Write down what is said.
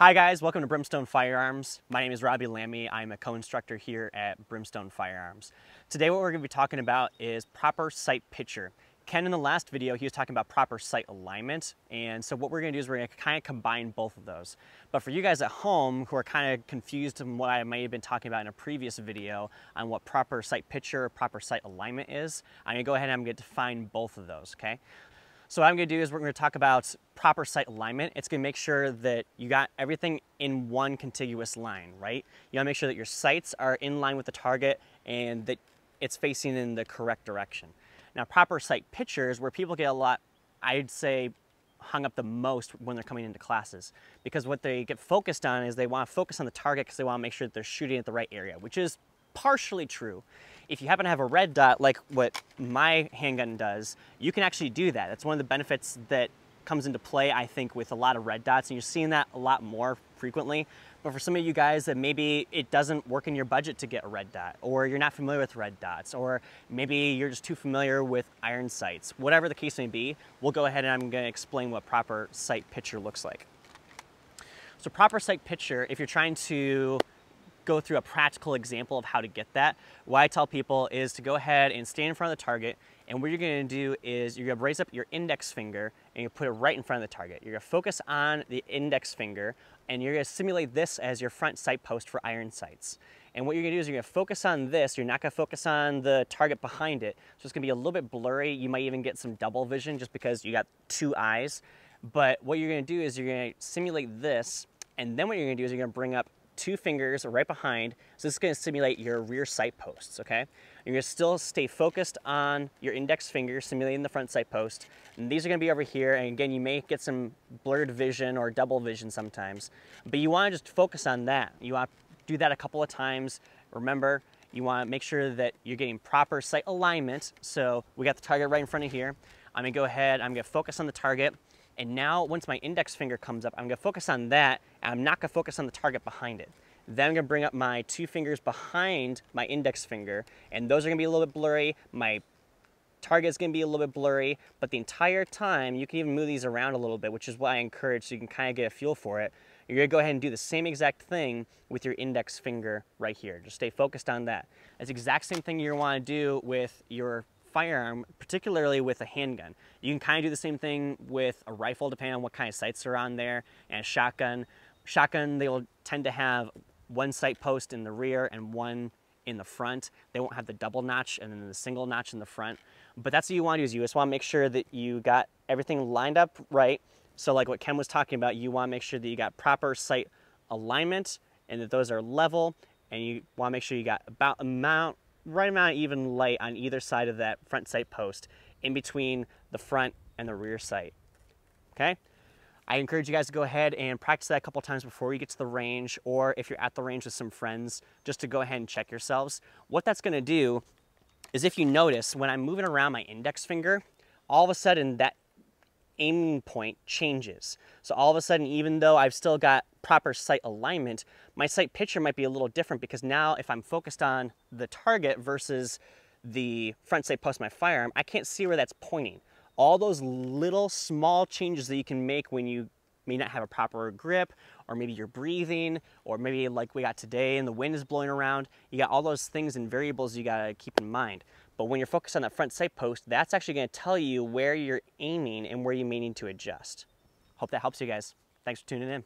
Hi guys, welcome to Brimstone Firearms. My name is Robbie Lammy. I'm a co-instructor here at Brimstone Firearms. Today what we're going to be talking about is proper sight picture. Ken in the last video, he was talking about proper sight alignment, and so what we're going to do is we're going to kind of combine both of those. But for you guys at home who are kind of confused on what I might have been talking about in a previous video on what proper sight picture or proper sight alignment is, I'm going to go ahead and I'm going to define both of those, okay? So what I'm going to do is we're going to talk about proper sight alignment. It's going to make sure that you got everything in one contiguous line, right? You want to make sure that your sights are in line with the target and that it's facing in the correct direction. Now, proper sight picture is where people get a lot, I'd say, hung up the most when they're coming into classes, because what they get focused on is they want to focus on the target because they want to make sure that they're shooting at the right area, which is partially true. If you happen to have a red dot like what my handgun does, you can actually do that. That's one of the benefits that comes into play, I think, with a lot of red dots, and you're seeing that a lot more frequently. But for some of you guys that maybe it doesn't work in your budget to get a red dot, or you're not familiar with red dots, or maybe you're just too familiar with iron sights, whatever the case may be, we'll go ahead and I'm going to explain what proper sight picture looks like. So proper sight picture, if you're trying to go through a practical example of how to get that, what I tell people is to go ahead and stand in front of the target, and what you're going to do is you're going to raise up your index finger and you put it right in front of the target. You're going to focus on the index finger and you're going to simulate this as your front sight post for iron sights. And what you're going to do is you're going to focus on this. You're not going to focus on the target behind it. So it's going to be a little bit blurry. You might even get some double vision just because you got two eyes. But what you're going to do is you're going to simulate this, and then what you're going to do is you're going to bring up two fingers right behind. So this is going to simulate your rear sight posts, okay? You're going to still stay focused on your index finger, simulating the front sight post. And these are going to be over here. And again, you may get some blurred vision or double vision sometimes, but you want to just focus on that. You want to do that a couple of times. Remember, you want to make sure that you're getting proper sight alignment. So we got the target right in front of here. I'm going to go ahead, I'm going to focus on the target. And now, once my index finger comes up, I'm going to focus on that, and I'm not going to focus on the target behind it. Then I'm going to bring up my two fingers behind my index finger, and those are going to be a little bit blurry. My target is going to be a little bit blurry, but the entire time, you can even move these around a little bit, which is what I encourage, so you can kind of get a feel for it. You're going to go ahead and do the same exact thing with your index finger right here. Just stay focused on that. It's the exact same thing you want to do with your firearm, particularly with a handgun. You can kind of do the same thing with a rifle, depending on what kind of sights are on there, and a shotgun. Shotgun, they will tend to have one sight post in the rear and one in the front. They won't have the double notch and then the single notch in the front. But that's what you want to do, is you just want to make sure that you got everything lined up right. So like what Ken was talking about, you want to make sure that you got proper sight alignment and that those are level, and you want to make sure you got right amount of even light on either side of that front sight post in between the front and the rear sight, okay? I encourage you guys to go ahead and practice that a couple times before you get to the range, or if you're at the range with some friends, just to go ahead and check yourselves. What that's gonna do is, if you notice, when I'm moving around my index finger, all of a sudden that aiming point changes. So all of a sudden, even though I've still got proper sight alignment, my sight picture might be a little different, because now if I'm focused on the target versus the front sight post of my firearm, I can't see where that's pointing. All those little small changes that you can make when you may not have a proper grip, or maybe you're breathing, or maybe like we got today and the wind is blowing around, you got all those things and variables you gotta keep in mind. But when you're focused on that front sight post, that's actually going to tell you where you're aiming and where you may need to adjust. Hope that helps you guys. Thanks for tuning in.